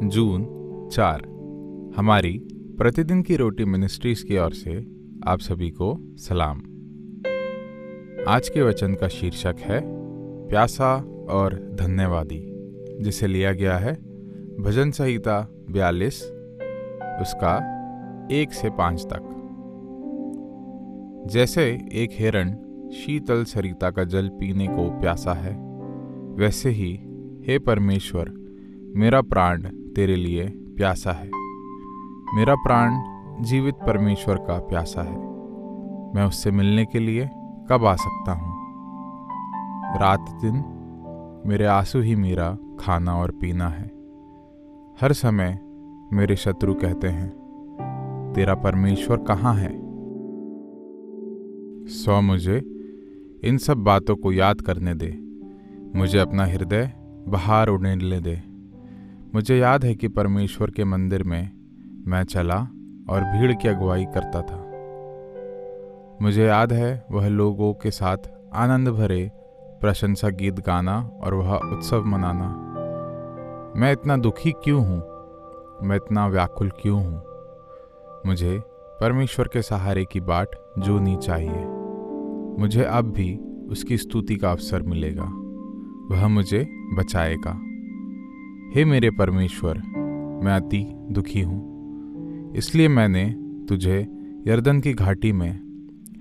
जून 4 हमारी प्रतिदिन की रोटी मिनिस्ट्रीज की ओर से आप सभी को सलाम। आज के वचन का शीर्षक है प्यासा और धन्यवादी, जिसे लिया गया है भजन संहिता 42 उसका 1 से 5 तक। जैसे एक हिरण शीतल सरिता का जल पीने को प्यासा है, वैसे ही हे परमेश्वर, मेरा प्राण तेरे लिए प्यासा है। मेरा प्राण जीवित परमेश्वर का प्यासा है। मैं उससे मिलने के लिए कब आ सकता हूँ? रात दिन मेरे आंसू ही मेरा खाना और पीना है। हर समय मेरे शत्रु कहते हैं, तेरा परमेश्वर कहाँ है? सो मुझे इन सब बातों को याद करने दे। मुझे अपना हृदय बाहर उड़ने दे। मुझे याद है कि परमेश्वर के मंदिर में मैं चला और भीड़ की अगुवाई करता था। मुझे याद है वह लोगों के साथ आनंद भरे प्रशंसा गीत गाना और वह उत्सव मनाना। मैं इतना दुखी क्यों हूँ? मैं इतना व्याकुल क्यों हूँ? मुझे परमेश्वर के सहारे की बाट जोनी चाहिए। मुझे अब भी उसकी स्तुति का अवसर मिलेगा। वह मुझे बचाएगा। हे मेरे परमेश्वर, मैं अति दुखी हूँ। इसलिए मैंने तुझे यरदन की घाटी में,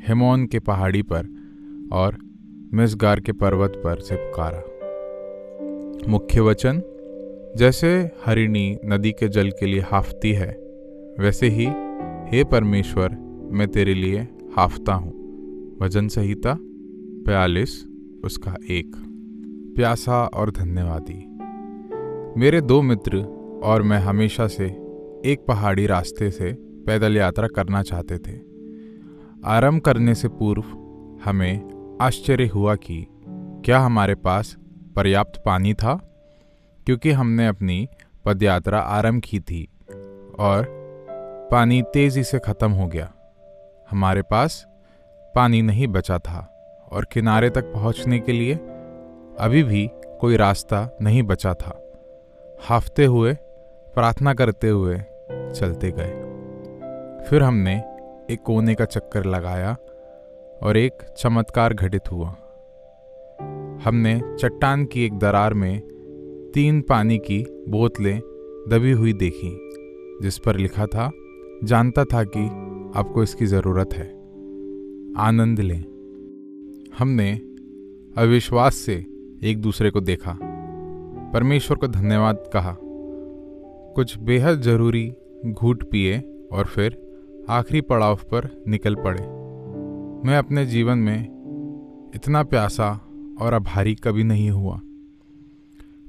हेमोन के पहाड़ी पर और मिस्गार के पर्वत पर से पुकारा। मुख्य वचन, जैसे हरिणी नदी के जल के लिए हाफती है, वैसे ही हे परमेश्वर, मैं तेरे लिए हाफता हूँ। भजन संहिता 42 उसका 1। प्यासा और धन्यवादी। मेरे 2 मित्र और मैं हमेशा से एक पहाड़ी रास्ते से पैदल यात्रा करना चाहते थे। आरंभ करने से पूर्व हमें आश्चर्य हुआ कि क्या हमारे पास पर्याप्त पानी था, क्योंकि हमने अपनी पदयात्रा आरंभ की थी और पानी तेजी से खत्म हो गया। हमारे पास पानी नहीं बचा था और किनारे तक पहुंचने के लिए अभी भी कोई रास्ता नहीं बचा था। हाफते हुए, प्रार्थना करते हुए चलते गए। फिर हमने एक कोने का चक्कर लगाया और एक चमत्कार घटित हुआ। हमने चट्टान की एक दरार में 3 पानी की बोतलें दबी हुई देखी, जिस पर लिखा था, जानता था कि आपको इसकी ज़रूरत है, आनंद लें। हमने अविश्वास से एक दूसरे को देखा, परमेश्वर को धन्यवाद कहा, कुछ बेहद ज़रूरी घूंट पिए और फिर आखिरी पड़ाव पर निकल पड़े। मैं अपने जीवन में इतना प्यासा और आभारी कभी नहीं हुआ।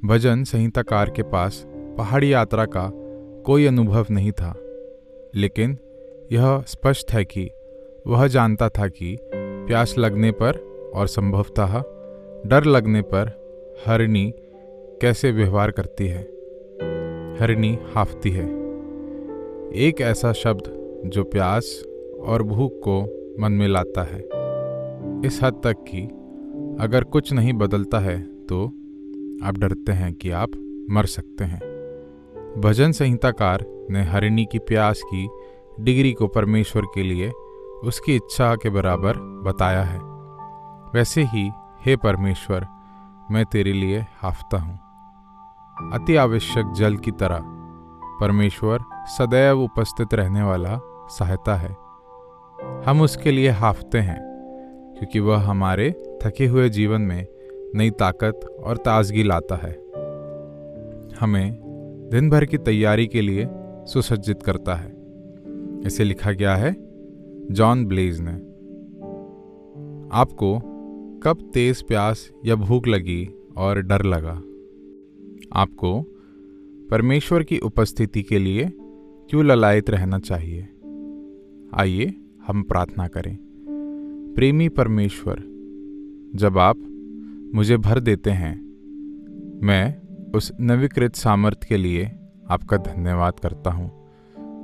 भजन संहिताकार के पास पहाड़ी यात्रा का कोई अनुभव नहीं था, लेकिन यह स्पष्ट है कि वह जानता था कि प्यास लगने पर और संभवतः डर लगने पर हरिणी कैसे व्यवहार करती है। हरिणी हाफती है, एक ऐसा शब्द जो प्यास और भूख को मन में लाता है, इस हद तक कि अगर कुछ नहीं बदलता है तो आप डरते हैं कि आप मर सकते हैं। भजन संहिताकार ने हरिणी की प्यास की डिग्री को परमेश्वर के लिए उसकी इच्छा के बराबर बताया है। वैसे ही हे परमेश्वर, मैं तेरे लिए हाफता हूँ। अति आवश्यक जल की तरह परमेश्वर सदैव उपस्थित रहने वाला सहायता है। हम उसके लिए हाफते हैं क्योंकि वह हमारे थके हुए जीवन में नई ताकत और ताजगी लाता है। हमें दिन भर की तैयारी के लिए सुसज्जित करता है। इसे लिखा गया है जॉन ब्लेज ने। आपको कब तेज प्यास या भूख लगी और डर लगा? आपको परमेश्वर की उपस्थिति के लिए क्यों ललायित रहना चाहिए? आइए हम प्रार्थना करें। प्रेमी परमेश्वर, जब आप मुझे भर देते हैं, मैं उस नवीकृत सामर्थ्य के लिए आपका धन्यवाद करता हूँ,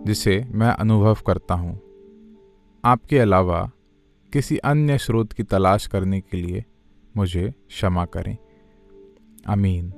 जिसे मैं अनुभव करता हूँ। आपके अलावा किसी अन्य स्रोत की तलाश करने के लिए मुझे क्षमा करें। आमीन।